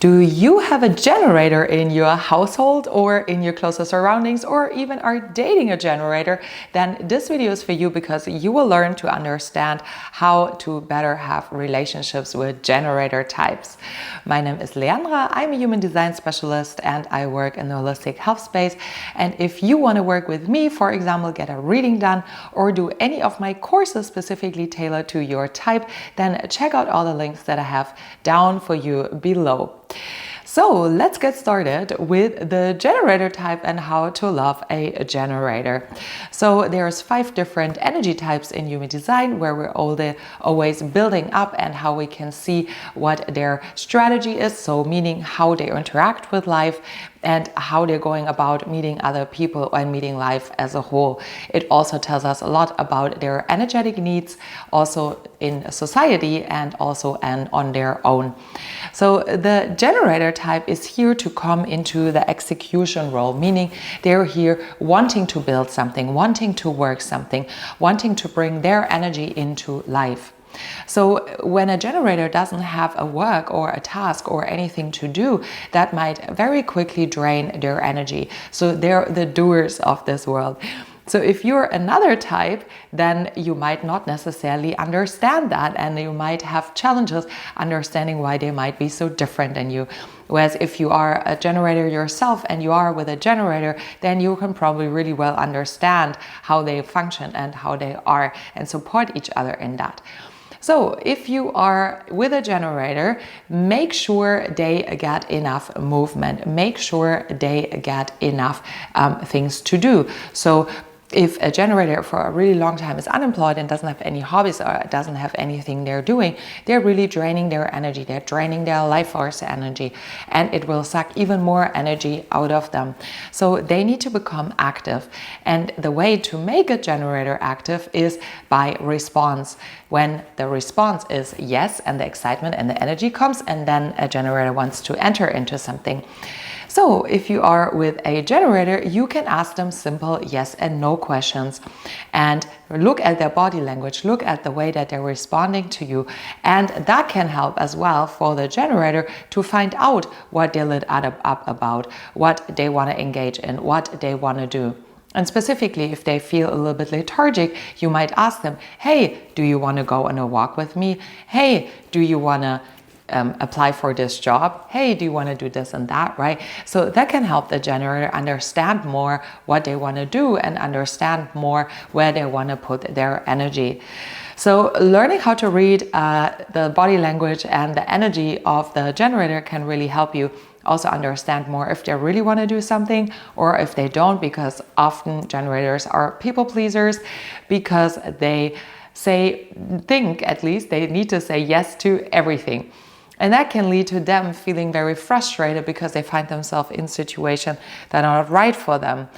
Do you have a generator in your household or in your closest surroundings, or even are dating a generator? Then this video is for you, because you will learn to understand how to better have relationships with generator types. My name is Leandra. I'm a human design specialist and I work in the holistic health space. And if you want to work with me, for example, get a reading done or do any of my courses specifically tailored to your type, then check out all the links that I have down for you below. So let's get started with the generator type and how to love a generator. So there's 5 different energy types in human design, where we're always building up and how we can see what their strategy is. So meaning how they interact with life and how they're going about meeting other people and meeting life as a whole. It also tells us a lot about their energetic needs, also in society and also on their own. So the generator type is here to come into the execution role, meaning they're here wanting to build something, wanting to work something, wanting to bring their energy into life. So when a generator doesn't have a work or a task or anything to do, that might very quickly drain their energy. So they're the doers of this world. So if you're another type, then you might not necessarily understand that, and you might have challenges understanding why they might be so different than you. Whereas if you are a generator yourself and you are with a generator, then you can probably really well understand how they function and how they are and support each other in that. So if you are with a generator, make sure they get enough movement, make sure they get enough things to do. So if a generator for a really long time is unemployed and doesn't have any hobbies or doesn't have anything they're doing, they're really draining their energy, they're draining their life force energy, and it will suck even more energy out of them. So they need to become active. And the way to make a generator active is by response. When the response is yes, and the excitement and the energy comes, and then a generator wants to enter into something. So if you are with a generator, you can ask them simple yes and no questions and look at their body language, look at the way that they're responding to you. And that can help as well for the generator to find out what they're lit up about, what they want to engage in, what they want to do. And specifically, if they feel a little bit lethargic, you might ask them, hey, do you want to go on a walk with me? Hey, do you want to apply for this job? Hey, do you want to do this and that, right? So that can help the generator understand more what they want to do and understand more where they want to put their energy. So learning how to read the body language and the energy of the generator can really help you also understand more if they really want to do something or if they don't, because often generators are people pleasers because they think at least they need to say yes to everything. And that can lead to them feeling very frustrated because they find themselves in situations that are not right for them.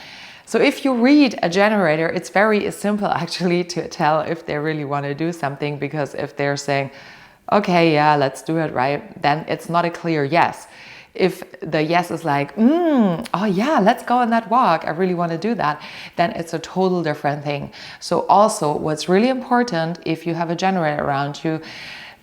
So if you read a generator, it's very simple actually to tell if they really want to do something, because if they're saying, okay, yeah, let's do it, right, then it's not a clear yes. If the yes is like, oh yeah, let's go on that walk, I really want to do that, then it's a total different thing. So also what's really important, if you have a generator around you,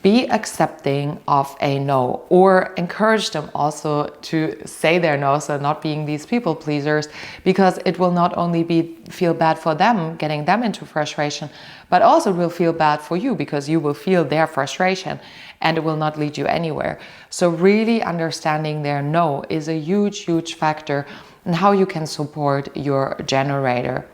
be accepting of a no, or encourage them also to say their no, so not being these people pleasers, because it will not only feel bad for them, getting them into frustration, but also will feel bad for you because you will feel their frustration and it will not lead you anywhere. So really understanding their no is a huge, huge factor in how you can support your generator,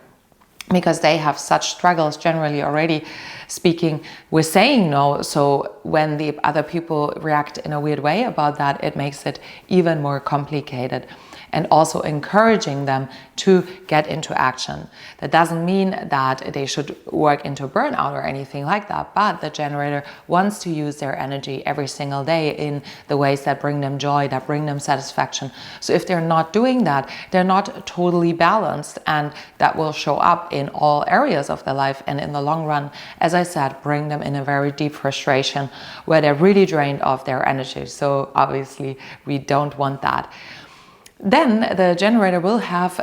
because they have such struggles generally already speaking with saying no. So when the other people react in a weird way about that, it makes it even more complicated. And also encouraging them to get into action. That doesn't mean that they should work into burnout or anything like that, but the generator wants to use their energy every single day in the ways that bring them joy, that bring them satisfaction. So if they're not doing that, they're not totally balanced, and that will show up in all areas of their life, and in the long run, as I said, bring them in a very deep frustration where they're really drained of their energy. So obviously we don't want that. Then the generator will have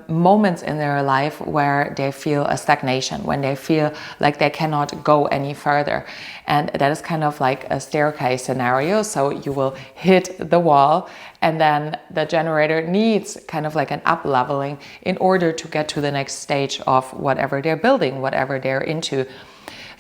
moments in their life where they feel a stagnation, when they feel like they cannot go any further. And that is kind of like a staircase scenario. So you will hit the wall, and then the generator needs kind of like an up leveling in order to get to the next stage of whatever they're building, whatever they're into.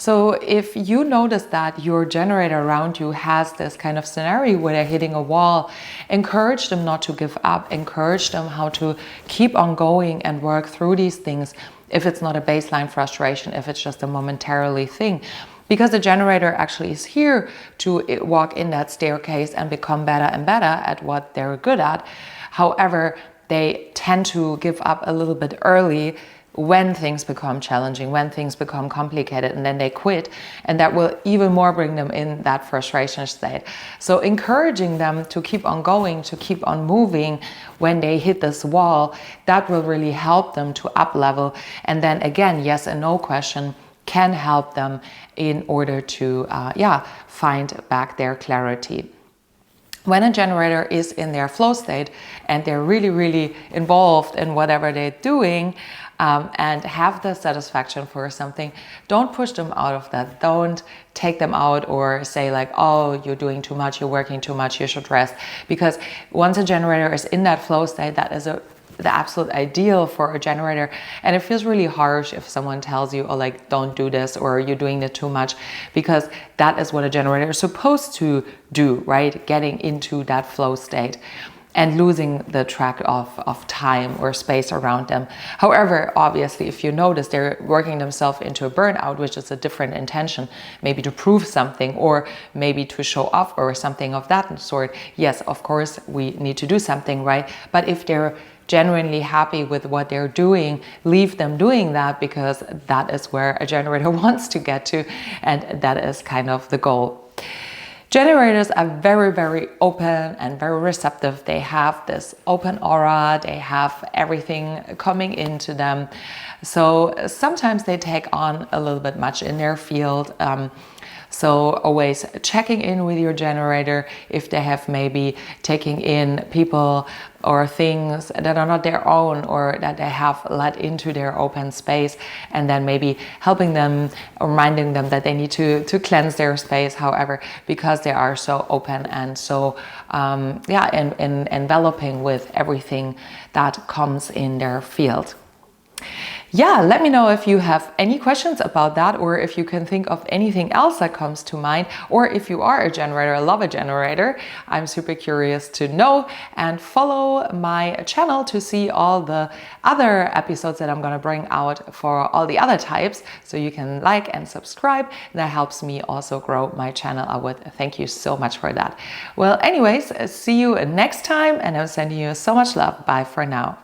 So if you notice that your generator around you has this kind of scenario where they're hitting a wall, encourage them not to give up, encourage them how to keep on going and work through these things. If it's not a baseline frustration, if it's just a momentarily thing, because the generator actually is here to walk in that staircase and become better and better at what they're good at. However, they tend to give up a little bit early when things become challenging, when things become complicated, and then they quit, and that will even more bring them in that frustration state. So encouraging them to keep on going, to keep on moving when they hit this wall, that will really help them to up level. And then again, yes and no question can help them in order to find back their clarity. When a generator is in their flow state and they're really, really involved in whatever they're doing, and have the satisfaction for something, don't push them out of that. Don't take them out or say like, oh, you're doing too much, you're working too much, you should rest. Because once a generator is in that flow state, that is the absolute ideal for a generator. And it feels really harsh if someone tells you, oh, like, don't do this, or you're doing it too much, because that is what a generator is supposed to do, right? Getting into that flow state and losing the track of time or space around them. However, obviously, if you notice they're working themselves into a burnout, which is a different intention, maybe to prove something or maybe to show off or something of that sort, yes, of course, we need to do something, right? But if they're genuinely happy with what they're doing, leave them doing that, because that is where a generator wants to get to, and that is kind of the goal. Generators are very, very open and very receptive. They have this open aura, they have everything coming into them. So sometimes they take on a little bit much in their field. So always checking in with your generator if they have maybe taking in people or things that are not their own, or that they have let into their open space, and then maybe helping them, reminding them that they need to cleanse their space, however, because they are so open and so enveloping with everything that comes in their field. Yeah, let me know if you have any questions about that, or if you can think of anything else that comes to mind, or if you are a generator, love a generator. I'm super curious to know, and follow my channel to see all the other episodes that I'm going to bring out for all the other types. So you can like and subscribe. That helps me also grow my channel. I would thank you so much for that. Well, anyways, see you next time, and I'm sending you so much love. Bye for now.